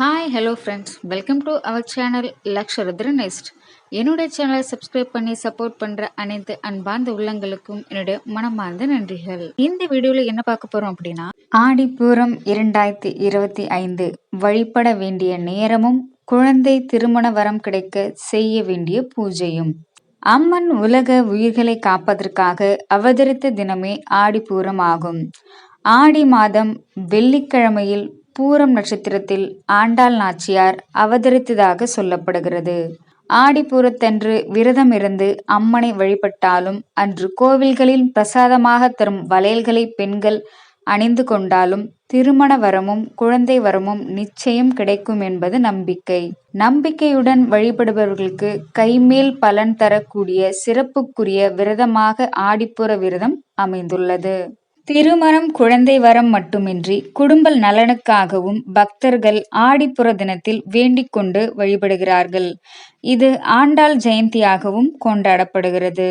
Hi hello friends, welcome to our channel Laksharudra nest. என்னுடைய சேனலை subscribe பண்ணி சப்போர்ட் பண்ணுற அனைத்து அன்பார்ந்த உள்ளங்களுக்கும் என்னுடைய மனமார்ந்த நன்றிகள். இந்த வீடியோவில் என்ன பார்க்க போகிறோம் அப்படின்னா, ஆடிப்பூரம் 2025 வழிபட வேண்டிய நேரமும் குழந்தை திருமண வரம் கிடைக்க செய்ய வேண்டிய பூஜையும். அம்மன் உலக உயிர்களை காப்பதற்காக அவதரித்த தினமே ஆடிப்பூரம் ஆகும். ஆடி மாதம் வெள்ளிக்கிழமையில் பூரம் நட்சத்திரத்தில் ஆண்டாள் நாச்சியார் அவதரித்ததாக சொல்லப்படுகிறது. ஆடிப்பூரத்தன்று விரதம் இருந்து அம்மனை வழிபட்டாலும், அன்று கோவில்களில் பிரசாதமாக தரும் வளையல்களை பெண்கள் அணிந்து கொண்டாலும் திருமண வரமும் குழந்தை வரமும் நிச்சயம் கிடைக்கும் என்பது நம்பிக்கை. நம்பிக்கையுடன் வழிபடுபவர்களுக்கு கைமேல் பலன் தரக்கூடிய சிறப்புக்குரிய விரதமாக ஆடிப்பூர விரதம் அமைந்துள்ளது. திருமணம் குழந்தை வரம் மட்டுமின்றி குடும்ப நலனுக்காகவும் பக்தர்கள் ஆடிப்புற தினத்தில் வேண்டிக் கொண்டு வழிபடுகிறார்கள். இது ஆண்டாள் ஜெயந்தியாகவும் கொண்டாடப்படுகிறது.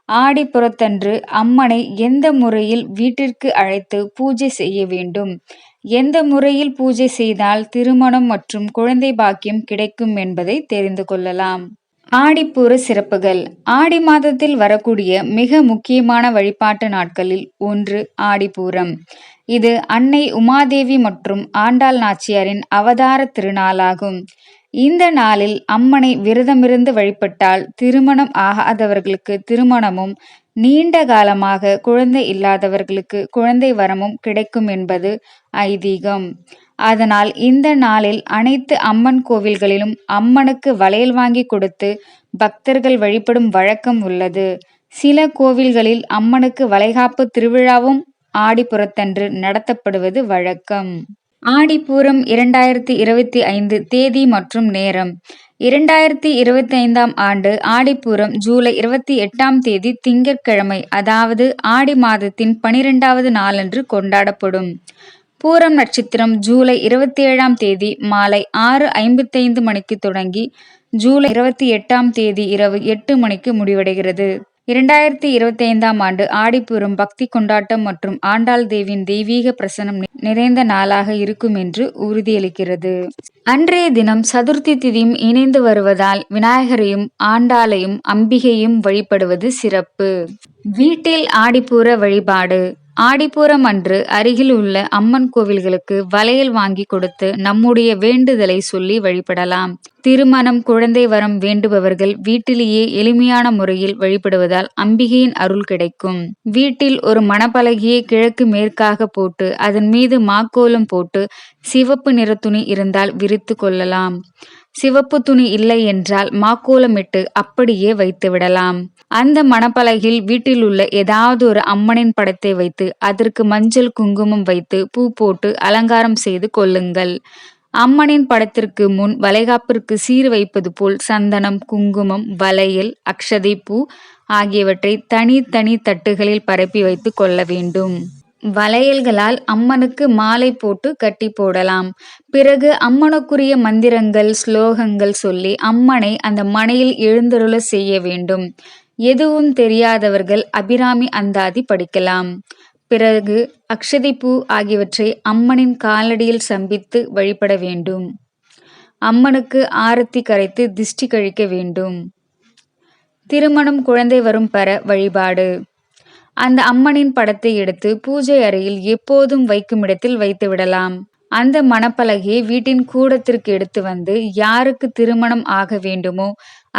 ஆடிப்புறத்தன்று அம்மனை எந்த முறையில் வீட்டிற்கு அழைத்து பூஜை செய்ய வேண்டும், எந்த முறையில் பூஜை செய்தால் திருமணம் மற்றும் குழந்தை பாக்கியம் கிடைக்கும் என்பதை தெரிந்து கொள்ளலாம். ஆடிப்பூர சிறப்புகள். ஆடி மாதத்தில் வரக்கூடிய மிக முக்கியமான வழிபாட்டு நாட்களில் ஒன்று ஆடிப்பூரம். இது அன்னை உமாதேவி மற்றும் ஆண்டாள் நாச்சியாரின் அவதார திருநாளாகும். இந்த நாளில் அம்மனை விரதமிருந்து வழிபட்டால் திருமணம் ஆகாதவர்களுக்கு திருமணமும், நீண்ட காலமாக குழந்தை இல்லாதவர்களுக்கு குழந்தை வரமும் கிடைக்கும் என்பது ஐதீகம். அதனால் இந்த நாளில் அனைத்து அம்மன் கோவில்களிலும் அம்மனுக்கு வளையல் வாங்கி கொடுத்து பக்தர்கள் வழிபடும் வழக்கம் உள்ளது. சில கோவில்களில் அம்மனுக்கு வளைகாப்பு திருவிழாவும் ஆடிப்புறத்தன்று நடத்தப்படுவது வழக்கம். ஆடிப்பூரம் 2025 தேதி மற்றும் நேரம். 2025 ஆண்டு ஆடிப்பூரம் ஜூலை 28 தேதி திங்கட்கிழமை, அதாவது ஆடி மாதத்தின் 12வது நாளன்று கொண்டாடப்படும். பூரம் நட்சத்திரம் ஜூலை 27 தேதி மாலை 6:55 மணிக்கு தொடங்கி ஜூலை 28 தேதி இரவு 8 மணிக்கு முடிவடைகிறது. 2025 ஆண்டு ஆடிப்பூரம் பக்தி கொண்டாட்டம் மற்றும் ஆண்டாள் தேவியின் தெய்வீக பிரசன்னம் நிறைந்த நாளாக இருக்கும் என்று உறுதியளிக்கிறது. அன்றைய தினம் சதுர்த்தி திதியும் இணைந்து வருவதால் விநாயகரையும் ஆண்டாளையும் அம்பிகையும் வழிபடுவது சிறப்பு. வீட்டில் ஆடிப்பூர வழிபாடு. ஆடிப்பூரம் அன்று அருகில் உள்ள அம்மன் கோவில்களுக்கு வளையல் வாங்கி கொடுத்து நம்முடைய வேண்டுதலை சொல்லி வழிபடலாம். திருமணம் குழந்தை வரம் வேண்டுபவர்கள் வீட்டிலேயே எளிமையான முறையில் வழிபடுவதால் அம்பிகையின் அருள் கிடைக்கும். வீட்டில் ஒரு மணப்பலகையை கிழக்கு மேற்காக போட்டு அதன் மீது மாக்கோலம் போட்டு சிவப்பு நிற துணி இருந்தால் விரித்து கொள்ளலாம். சிவப்பு துணி இல்லை என்றால் மாக்கோலமிட்டு அப்படியே வைத்து விடலாம். அந்த மணப்பலகையில் வீட்டில் உள்ள ஏதாவது ஒரு அம்மனின் படத்தை வைத்து அதற்கு மஞ்சள் குங்குமம் வைத்து பூ போட்டு அலங்காரம் செய்து கொள்ளுங்கள். அம்மனின் படத்திற்கு முன் வளைகாப்பிற்கு சீர் வைப்பது போல் சந்தனம், குங்குமம், வளையல், அக்ஷதை பூ ஆகியவற்றை தனி தட்டுகளில் பரப்பி வைத்து கொள்ள வேண்டும். வளையல்களால் அம்மனுக்கு மாலை போட்டு கட்டி போடலாம். பிறகு அம்மனுக்குரிய மந்திரங்கள், ஸ்லோகங்கள் சொல்லி அம்மனை அந்த மனையில் எழுந்தருள செய்ய வேண்டும். எதுவும் தெரியாதவர்கள் அபிராமி அந்தாதி படிக்கலாம். பிறகு அக்ஷதை பூ ஆகியவற்றை அம்மனின் காலடியில் சம்பித்து வழிபட வேண்டும். அம்மனுக்கு ஆரத்தி கரைத்து திஷ்டி கழிக்க வேண்டும். திருமணம் குழந்தை வரும் பெற வழிபாடு. அந்த அம்மனின் படத்தை எடுத்து பூஜை அறையில் எப்போதும் வைக்கும் இடத்தில் வைத்து விடலாம். அந்த மணப்பலகையை வீட்டின் கூடத்திற்கு எடுத்து வந்து யாருக்கு திருமணம் ஆக வேண்டுமோ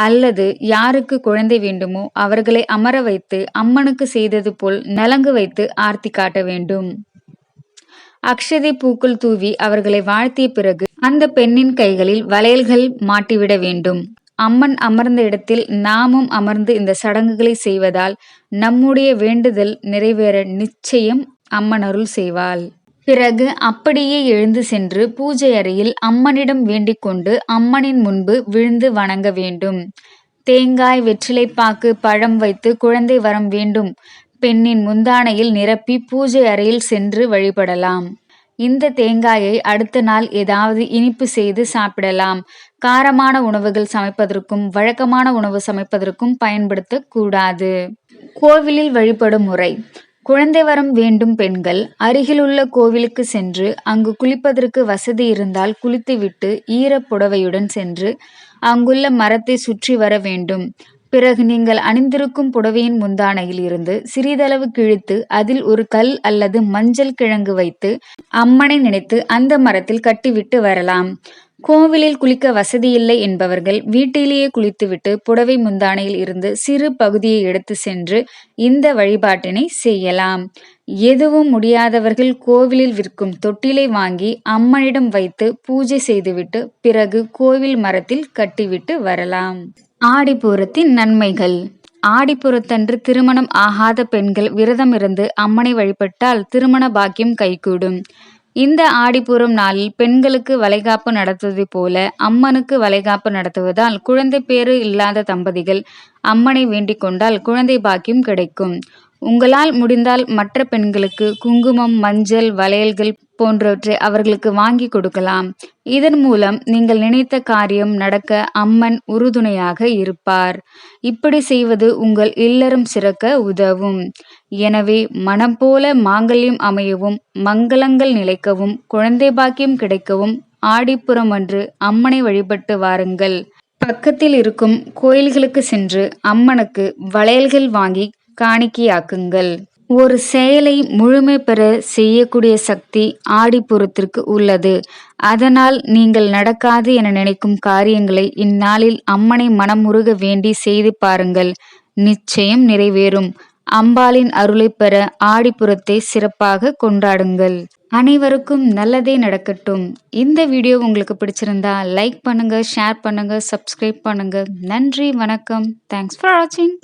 அல்லது யாருக்கு குழந்தை வேண்டுமோ அவர்களை அமர வைத்து அம்மனுக்கு செய்தது போல் நலங்கு வைத்து ஆர்த்தி காட்ட வேண்டும். அக்ஷதை பூக்கள் தூவி அவர்களை வாழ்த்திய பிறகு அந்த பெண்ணின் கைகளில் வளையல்கள் மாட்டிவிட வேண்டும். அம்மன் அமர்ந்த இடத்தில் நாமும் அமர்ந்து இந்த சடங்குகளை செய்வதால் நம்முடைய வேண்டுதல் நிறைவேற நிச்சயம் அம்மன் அருள் செய்வாள். பிறகு அப்படியே எழுந்து சென்று பூஜை அறையில் அம்மனிடம் வேண்டிக் கொண்டு அம்மனின் முன்பு விழுந்து வணங்க வேண்டும். தேங்காய், வெற்றிலைப்பாக்கு, பழம் வைத்து குழந்தை வரம் வேண்டும் பெண்ணின் முந்தானையில் நிரப்பி பூஜை அறையில் சென்று வழிபடலாம். இந்த தேங்காயை அடுத்த நாள் ஏதாவது இனிப்பு செய்து சாப்பிடலாம். காரமான உணவுகள் சமைப்பதற்கும் வழக்கமான உணவு சமைப்பதற்கும் பயன்படுத்த கூடாது. கோவிலில் வழிபடும் முறை. குழந்தை வரம் வேண்டும் பெண்கள் அருகிலுள்ள கோவிலுக்கு சென்று அங்கு குளிப்பதற்கு வசதி இருந்தால் குளித்துவிட்டு ஈரப் புடவையுடன் சென்று அங்குள்ள மரத்தை சுற்றி வர வேண்டும். பிறகு நீங்கள் அணிந்திருக்கும் புடவையின் முந்தானையில் இருந்து சிறிதளவு கிழித்து அதில் ஒரு கல் அல்லது மஞ்சள் கிழங்கு வைத்து அம்மனை நினைத்து அந்த மரத்தில் கட்டிவிட்டு வரலாம். கோவிலில் குளிக்க வசதியில்லை என்பவர்கள் வீட்டிலேயே குளித்துவிட்டு புடவை முந்தானையில் இருந்து சிறு பகுதியை எடுத்து சென்று இந்த வழிபாட்டினை செய்யலாம். எதுவும் முடியாதவர்கள் கோவிலில் விற்கும் தொட்டிலை வாங்கி அம்மனிடம் வைத்து பூஜை செய்துவிட்டு பிறகு கோவில் மரத்தில் கட்டிவிட்டு வரலாம். ஆடிப்பூரத்தின் நன்மைகள். ஆடிப்பூரத்தன்று திருமணம் ஆகாத பெண்கள் விரதம் இருந்து அம்மனை வழிபட்டால் திருமண பாக்கியம் கைகூடும். இந்த ஆடிப்பூரம் நாளில் பெண்களுக்கு வளைகாப்பு நடத்துவது போல அம்மனுக்கு வளைகாப்பு நடத்துவதால் குழந்தை பேறு இல்லாத தம்பதிகள் அம்மனை வேண்டிக் கொண்டால் குழந்தை பாக்கியம் கிடைக்கும். உங்களால் முடிந்தால் மற்ற பெண்களுக்கு குங்குமம், மஞ்சள், வளையல்கள் போன்றவற்றை அவர்களுக்கு வாங்கி கொடுக்கலாம். இதன் மூலம் நீங்கள் நினைத்த காரியம் நடக்க அம்மன் உறுதுணையாக இருப்பார். இப்படி செய்வது உங்கள் இல்லறம் சிறக்க உதவும். எனவே மனம் போல மாங்கல்யம் அமையவும், மங்களங்கள் நிலைக்கவும், குழந்தை பாக்கியம் கிடைக்கவும் ஆடிப்புறம் அன்று அம்மனை வழிபட்டு வாருங்கள். பக்கத்தில் இருக்கும் கோயில்களுக்கு சென்று அம்மனுக்கு வளையல்கள் வாங்கி காணிக்கையாக்குங்கள். ஒரு செயலை முழுமை பெற செய்யக்கூடிய சக்தி ஆடிப்பூரத்திற்கு உள்ளது. அதனால் நீங்கள் நடக்காது என நினைக்கும் காரியங்களை இந்நாளில் அம்மனை மனமுருக வேண்டி செய்து பாருங்கள். நிச்சயம் நிறைவேறும். அம்பாளின் அருளை பெற ஆடிப்புறத்தை சிறப்பாக கொண்டாடுங்கள். அனைவருக்கும் நல்லதே நடக்கட்டும். இந்த வீடியோ உங்களுக்கு பிடிச்சிருந்தா லைக் பண்ணுங்க, ஷேர் பண்ணுங்க, சப்ஸ்கிரைப் பண்ணுங்க. நன்றி, வணக்கம். தேங்க்ஸ் ஃபார் வாட்சிங்.